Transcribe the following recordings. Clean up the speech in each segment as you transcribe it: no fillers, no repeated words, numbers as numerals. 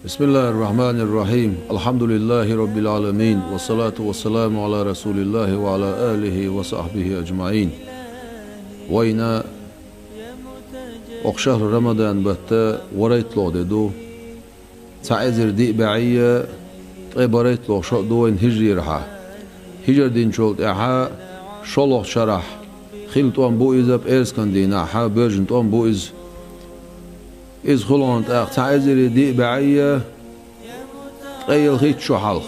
بسم الله الرحمن الرحيم الحمد لله رب العالمين والصلاة والسلام على رسول الله وعلى آله وصحبه أجمعين. وين شهر رمضان بتا وريت لو دو تعذر دي بعية طيبريت لو شو دوين هجري رحا هجر دين شولت احا شلوخ شرح خلت وان بو إذا بإرسكن دين احا برجنت وان بو إذ خلونت أخ تعذر دي بعية قيل خيت شو حلخ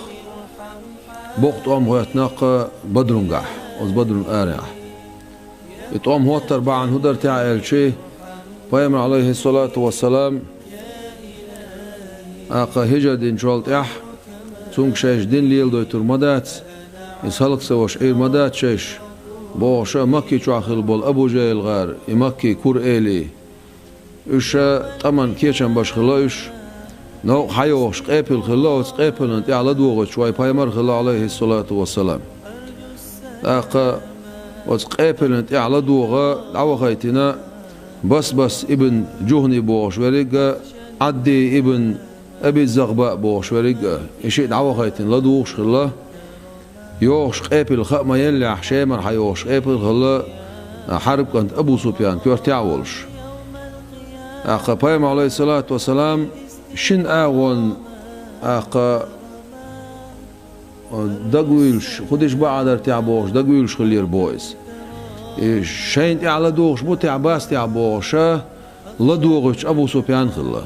بوقت هوتناق بدرنجح وز بدرن آرح إتوام هو تربعا هدر تعال شيء بيامر عليه الصلاة والسلام أقا هجر دين شوالت إح تونك شاش دين ليل دويتر مدات إسهلق سواش إير مدات شاش بوشا مكي شاخل بول أبو جايل غار إمكي كور إيلي إيشا طمان كيشان باش خلايش نو حيوش قيبل خلاوش قيبل انت على دوغت شوي بيامر خلا عليه الصلاة والسلام أقا وتقيبل انت على دوغة دعوة خيتنا بس ابن جهني بوش ورقة عدي ابن أبي الزغباء بوش ورقة إشي دعوة خيتنا لدوغش خلا يوش قيبل خأما يلي حشيمر حيوش قيبل خلا حرب كانت أبو سفيان كورتي عولش أقا بيامر عليه الصلاة والسلام شن آغون أقا دقويلش خدش بعدر تعبوش دقويلش خلير بويس شين تعالى دوغش بو تعباس تعبوشا لدوغش أبو سفيان خلا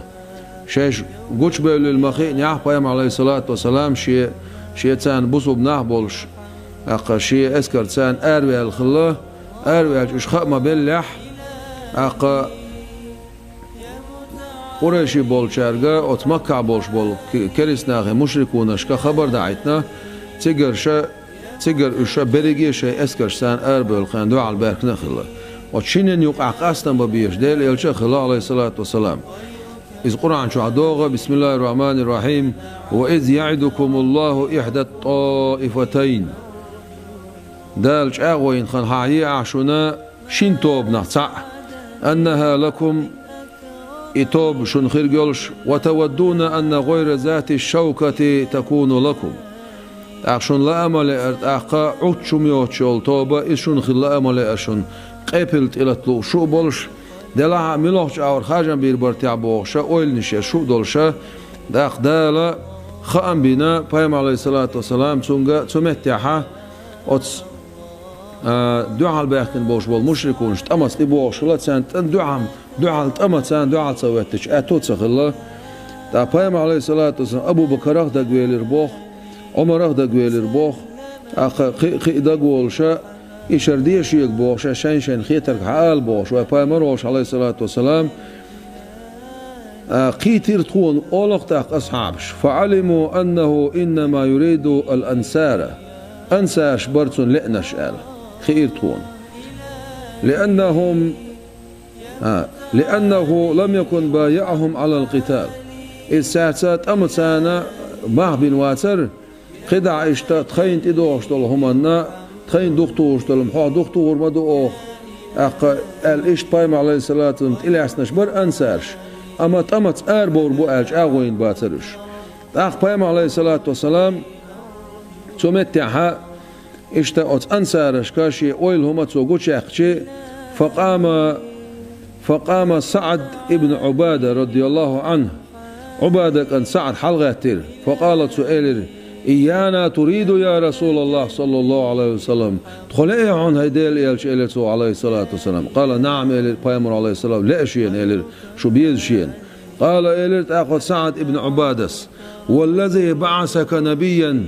شيش قوش بيولي المخي نيح بيامر عليه الصلاة والسلام شي تسان بوسو بناح بولش أقا شي اسكر تسان أروي الخلا أروي اش خأما بلح أقا قريشي بول شارقا وتمكع بولش بول كريسناغي مشركونش كخبر دعيتنا تيجر اشا بريجي شي اسكر سان اربل خان دعاء البارك نخلا وتشينن يقع قاسنا ببيش ديل يلشا خلا عليه الصلاة والسلام إذ قرآن شو عدوغة بسم الله الرحمن الرحيم وإذ يعدكم الله إحدى الطائفتين دالش أغوين خان حاهي عشنا شين توب نحصع أنها لكم إتوب شن خير جولش وتودون أن غير ذات الشوكة تكون لكم أخشن لا أمل أخا عدشم يوتشول توبة إشن خل لا أمل أشن قبلت إلى طلوع شو بولش دلها ملوش أور خارجا بير برتع بوشة أويل نشة شو دولشة داخ دالا خام بنا بيامر عليه الصلاة والسلام تونجا تمتعها أتس دعاء الباقين بوش بول مشركون اشتمس لبوش لا تسانت دعاء تمتسان دعاء تسويتش أتوت الله تا بيامر عليه الصلاة والسلام أبو بكر أخذ قويل ربوخ عمر أخذ قويل ربوخ خي دقول شا يشرديه شيك بوش شين خيتر حال بوش وبيامر عليه الصلاة والسلام قيتر تكون أولقتك أصحابش فعلموا أنه إنما يريد الأنسار أنساش برتون لأنش آل خير تكون لأنه لم يكن بايعهم على القتال إذ ساعات أمتسانا مع بن واتر خدع اشتات خين تدوش طلهم النا خين دكتور طلهم حا دكتور ما دوخ أق الإيش بيامر عليه الصلاة والسلام إلى أسنش بر أنسارش أما تمت أربور بوالج أغوين باترش أق بيامر عليه الصلاة والسلام تمتعها اشتاقت أنسارش كاشي أويل هما تسوقوش أخشي فقام سعد ابن عبادة رضي الله عنه عبادة كان سعد حلغة فقالت سؤال إيانا تريد يا رسول الله صلى الله عليه وسلم تقول إيه عن هيديل إيالش إلتو عليه الصلاة والسلام قال نعم إلي بيامر عليه السلام لا شيئا إلي شو بيز شيئا قال إلي تأخذ سعد ابن عبادس والذي بعثك نبيا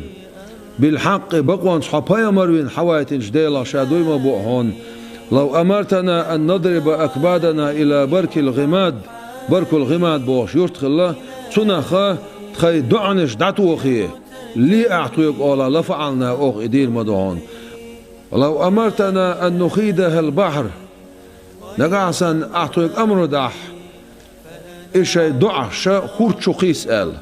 بالحق بقوان صحابيامر بين حوائتين جديلا شادوي ما بوحون لو أمرتنا أن نضرب أكبادنا إلى برك الغماد بوش يرتخ الله تنخا تخي دعنش دعتو أخيه لي أعطيك أولا لفعلنا أخ إدير مدعون لو أمرتنا أن نخيدها البحر نقعسا أعطيك أمر دح إشي دعش خورتشو قيس آل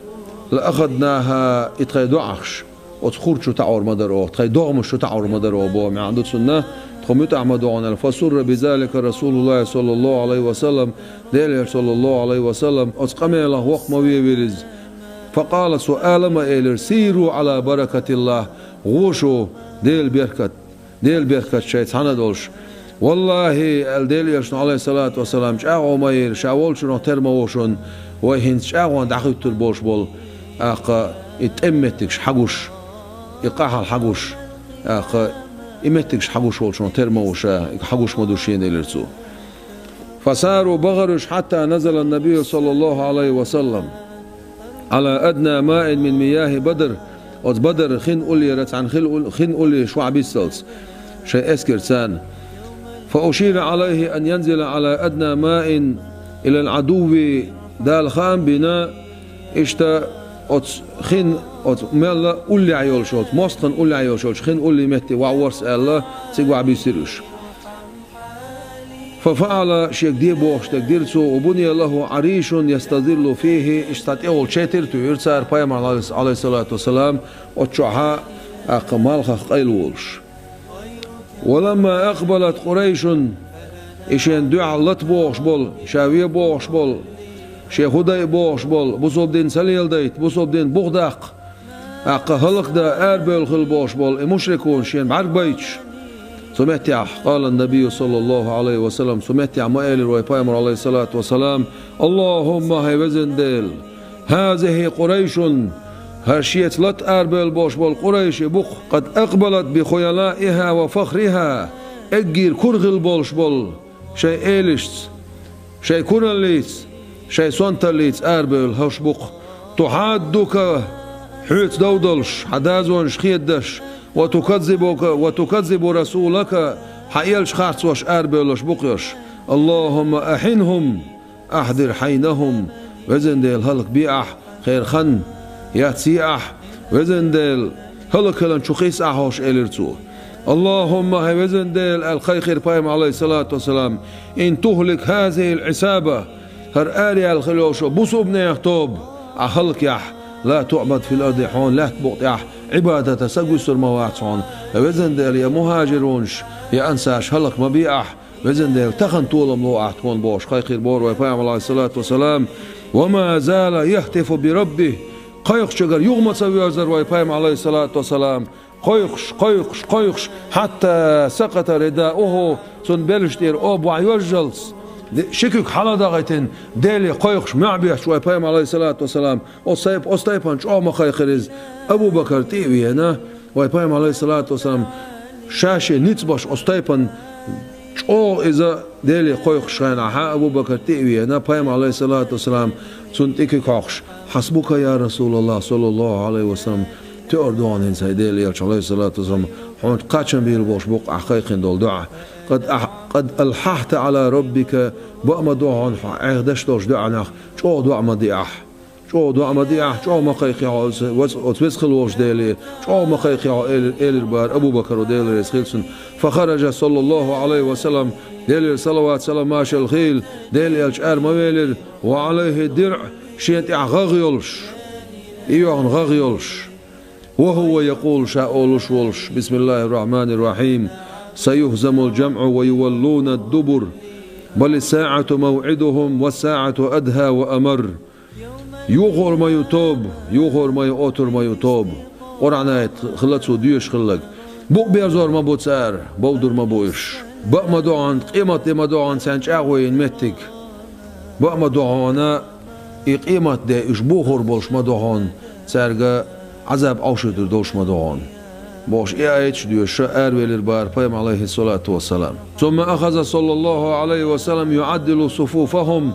لأخذناها إتخي دعش وتخورتشو تعور مدرو تخي دعمشو تعور مدرو بو من عندو سنة خميت أحمدون فسر بذلك رسول الله صلى الله عليه وسلم دير صلى الله عليه وسلم أسقمي له وقت ما بيبرز فقال سؤال ما إلر سيروا على بركة الله غوشو ديل بركة شيطان دولش والله الديل يشن عليه الصلاة والسلام شاعو ماير شاول شنو ترموشن وهين شاعو دعوت البوش بول أق اتأمتكش حقوش يقاح الحقوش أق إمتكش حقوش شنو ترموشا حقوش مدوشين إلرتو فصاروا بغرش حتى نزل النبي صلى الله عليه وسلم على أدنى ماء من مياه بدر بدر خين أولي رتعن خين أولي شعبي السلس شيء اسكرتان فأشير عليه أن ينزل على أدنى ماء إلى العدو دال خام بنا اشتا خين مالا أولي عيول شوت مصقن أولي عيول شوت خين أولي متي وعورس الله تيقوع بيسيروش ففعل شيء كدير بوش تقديرته وبني له عريش يستظل فيه اشتاطيول شاترتو يرسار بايمر عليه الصلاة والسلام وتشوحا أقمال قيلولش ولما أقبلت قريش إشين دعا لط بوش بول شاوية بوش بول شيخ هداي بوش بول بوصوب دين سليل ديت بوصوب دين بغداق أقهلق دا أربل خل بوش بول المشركون شين بعرق بيتش سمعتيع قال النبي صلى الله عليه وسلم سمعتيع مؤيل ويبايمر عليه الصلاة والسلام اللهم هاي وزن ديل هذه قريش هرشيت لط أربل بوش بول قريش بخ قد أقبلت بخيلائها وفخرها أجير كرغل بولش بول شيء إيلشت شيء كورنليت شيء سونترليت أربل هوش بخ تحادك حوت دودلش حدازون شخيدش وتكذب رسولك حيلش خارس وش أربلش بقيش اللهم أحنهم أحضر حينهم وزن ديل هلك بيأح خير خن ياتسيأح وزن ديل هلك هلن شخيس أحوش إلرتو اللهم هاي وزن ديل الخير بايم عليه الصلاة والسلام إن تهلك هذه العسابة هر آري الخلوش بصوبنا يخطب أهلك يح لا تعبد في الأرض حون لا تبقى عبادة سجوس المواعصون وزن ديل يا مهاجرونش يا أنساش هلك مبيعح وزن ديل تخن طول ملوعة تكون بوش خير بور ويفاهم عليه الصلاة والسلام وما زال يهتف بربه قيخ شجر يغمس ويزر ويفاهم عليه الصلاة والسلام قيخش حتى سقط رداؤه سنبلشتير أوب وعيوجلس شكك حلدا غيتين ديلي قيخش معبيش ويفاهم عليه الصلاة والسلام أصطيبانش أو مخيخرز أبو بكر تيوي هنا ويفاهم عليه الصلاة والسلام شاشة نتباش أصطيبان أو إذا ديلي قيخش غينا أبو بكر تيوي هنا فاهم عليه الصلاة والسلام سنتيكي قاخش حسبك يا رسول الله صلى الله عليه وسلم تأردوان هنسا ديلي عليه الصلاة والسلام حون قاتشن بيربوش بوق أحقيقين دول دعا قد ألححت على ربك بأما دعان عهدش دوش دعناخ شو دعا مديح شو دعا مديح شو مقيقي وتوسخل وش ديلي شو مقيقي إلر بار أبو بكر وديلي رسخيلسن فخرج صلى الله عليه وسلم ديلي صلوات سلام ماشي الخيل ديلي الشعر مويلر وعليه درع شينت غغيولش إيوان غغيولش وهو يقول شاولش ولش بسم الله الرحمن الرحيم سيهزم الجمع ويولون الدبر بل الساعة موعدهم والساعة أدهى وأمر يغور ما يتوب يغور ما يؤتر ما يتوب قرعنايت خلتسو ديوش خلق بوق بيرزور ما بوتسار بودر ما بويش بق ما دوعان قيمة ما دوعان سانش أغوين متك بق ما دوعانا قيمة دي إشبوخور بولش ما دوعان سارقا عذاب أوشتر دوش ما دوعان باش إيش ديوش أروي للبار فيم عليه الصلاة والسلام ثم أخذ صلى الله عليه وسلم يعدل صفوفهم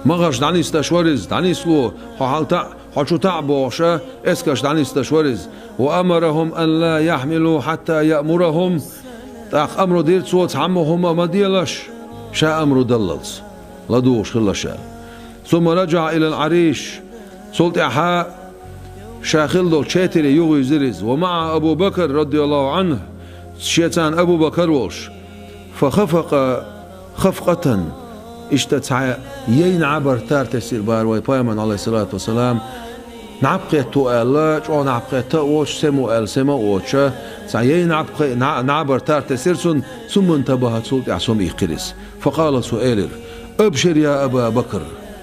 مغش دعني استشورز دعني سلو حشو تعبوشا اسكش دعني استشورز وأمرهم أن لا يحملوا حتى يأمرهم تاق أمر دير صوت عمهم ما ديلش شا أمر دللز لدوش خلشا ثم رجع إلى العريش صلت إحاء شاخل دول شاتري يوغي زرز ومع أبو بكر رضي الله عنه شيطان أبو بكر وش فخفق خفقة اشتتع ينعبر تار تسير بار ويبايمن عليه الصلاة والسلام نعبقيت تو الله جو نعبقيت وش سمو سما وش نعبر تار تسير ثم انتبهت سلط عصوم إخرس فقال سؤالر أبشر يا أبا بكر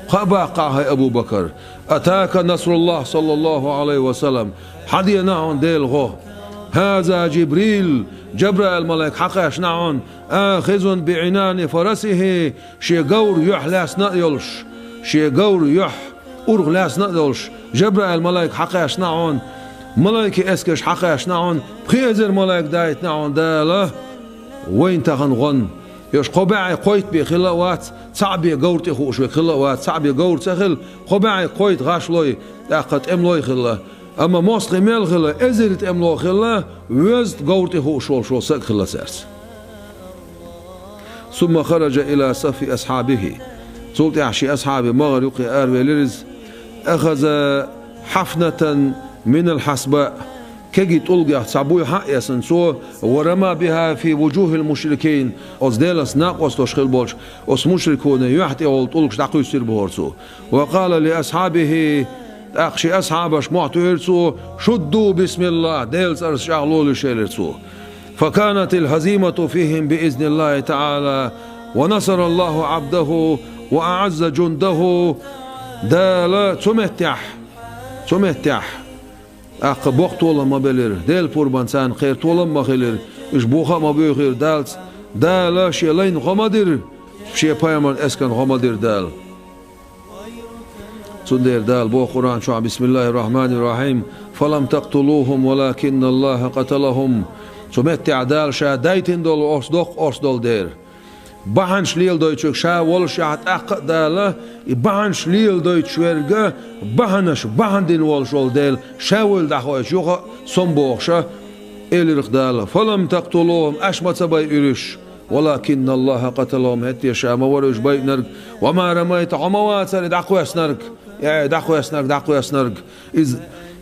خباقها أبو بكر أتاك نصر الله صلى الله عليه وسلم حدينا عن ديلغو هذا جبريل جبرائيل الملك حقاش نعون آخذ بعنان فرسه شي قور يح لاس نقيلش شي قور يح أرغ لاس نقيلش جبرائيل الملك حقاش نعون ملائكة اسكش حقاش نعون بخيزر ملائك دايت نعون داله وين تغن غن يش قباعي قويت بخلوات صعبي قورتي خوش بخلوات صعبي قورت سخل قباعي قويت غاشلوي تاقت املوي خلا اما موسقي ميل خلا ازرت املو خلا وزت قورتي خوش شو سك خلا سرس ثم خرج الى صف اصحابه صوت يحشي اصحابي مغرقي اربي لرز اخذ حفنة من الحسباء كجي تلقى صعبوي حق يسنسو ورمى بها في وجوه المشركين أصدالس ناقص تشخل بولش أس مشركون يحتي أول تلقش دقو يصير بهرسو وقال لأصحابه أخشي أصحابش معتهرسو شدوا بسم الله ديلس أرس شغلوا لشيلرسو فكانت الهزيمة فيهم بإذن الله تعالى ونصر الله عبده وأعز جنده دال تمتح أخ بوقت ولا ما بلر دال بوربانسان خير ولا ما خير إيش بوخا ما بيخير دالس دال شيء لين غمادير شيء بايمان إسكان غمادير دال صدير دال بو قرآن شو بسم الله الرحمن الرحيم فلم تقتلوهم ولكن الله قتلهم سمعت دال شا دايتين دول أصدق دير بحن شليل دويتشوك شا ول شاعت أق داله بحن شليل دويتشويرجا بحن دين ول شول ديل شاول دخويش يوخا صنبوخشا إليرخ داله فلم تقتلوهم أشمت بي إرش ولكن الله قتلهم هتي شا مورش بي نرق وما رميت عموات سر دعقويس نرق دعقويس نرق إذ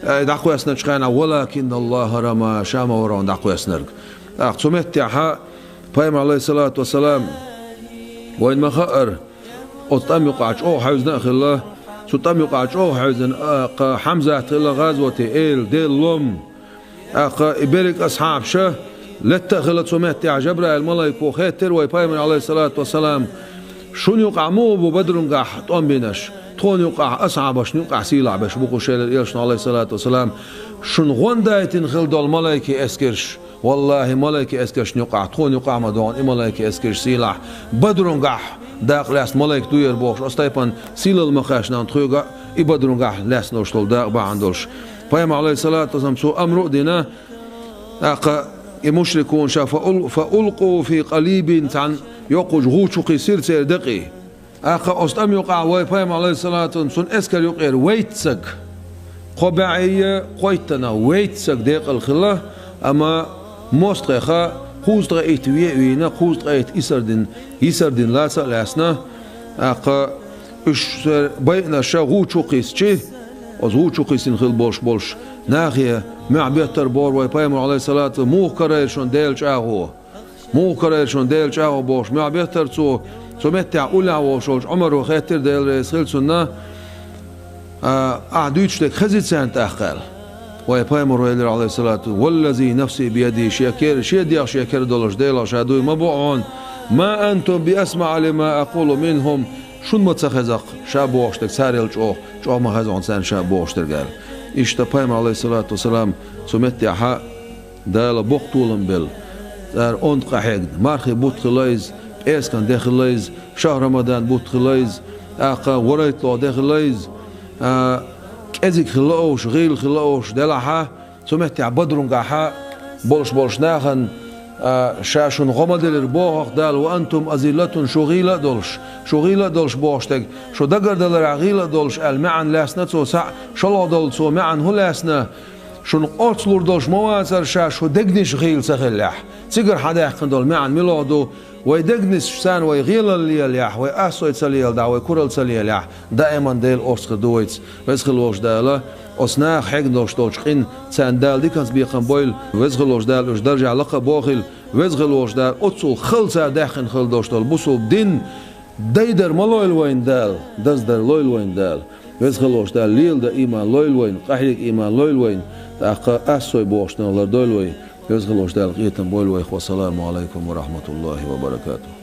دعقويس نرق ولكن الله رمى شا مورون دعقويس نرق أقسمت يحا بايم عليه الصلاة والسلام وين ما خأر أطم يقعش أو حوزنا خلا سطم يقعش أو حوزن حمزة خلا غزوة إيل ديل لوم إبرك أصحاب شه لتا خلا سمعت يا جبرائيل الملائكة وخيتر ويبايم عليه الصلاة والسلام شون يقع مو ببدرن قاح طم بينش تون يقع أصعبش يقع سيلع بش بقو شيل إيلشن عليه الصلاة والسلام شون غندايتن خلدو الملائكة اسكرش والله ملائكة اسكرش يقع تون يقع مدون ملائكة اسكرش سيلع بدرن قاح داق لاس ملائكة دوير بوش أستيبان سيل المخاش نان تخيقع بدرن قاح لاس نوشتل داق باعندولش فيما عليه الصلاة والسلام سو أمر دينا أقا المشركون فألقوا في قليب عن يقوج غوشقي سير دقي أخا أستم يقع ويفهم عليه الصلاة والسلام اسكر يقير ويتسك قبعية قويتنا ويتسك ديق الخلا أما مستخا خوز رأيت وينا خوز رأيت يسردين لا سألاسنا أخا إش بينا شا غوشقيس چه از غوشقيسين خل بولش ناخية مع بيتر بور ويفهم عليه الصلاة والسلام موه كريرشون ديل چاهو بوش مع بيتر سو متع أولى وشوج عمر وخيتر ديل رئيسيل سنة أعدوش تك خزيت سنت أخال ويبايم الرئيل عليه الصلاة والذي نفسي بيدي شيكر دولش ديلا شادوي مبوعون ما أنتم بأسمع لما أقول منهم شون متخزق شابوش تك ساريل جو ما خزون سان شابوش ترقال إشتبايم عليه الصلاة والسلام سمتع حق ديلا بوقتولن بل دار أنت قحيق مارخي بوت خلايز إيس كان داخليز شهر رمضان بوت خلايز أقا وريت له داخليز كذك خلاوش غيل خلاوش دلعها سمعت بدرون قاحا بولش ناخن شاشون غمدل البوخ دال وأنتم أزيلة شغيلة دولش بوشتك شو دقر دل عغيلة دولش المعن لاسنا تو سع شلو دول سو معن هو لاسنا شون قرصلور دولش مواسر شو دقنش غيل سخلح تيجر حدا يحكن دول معن ميلادو ويدقنس سان ويغيل الليليح ويأسويت سليل دا ويكورل سليليح دائما ديل أرسخ دويتس ويسخلوش دالا أصناخ حق دوش توشقين سان دال دي كانت بيقن بويل ويسخلوش دال وش درجع لقا بوخل ويسخلوش دال أتصل خلصا داخن خل دوش دال بوصل دين ديدر ملويل وين دال دزدر لويل وين دال ويسخلوش دال ليل دا إيمان لويل وين قحيك إيمان لويل وين تاقا أسوي بوشنا الله دول وين يزغلوش دال قيتن بولوي والسلام عليكم ورحمة الله وبركاته.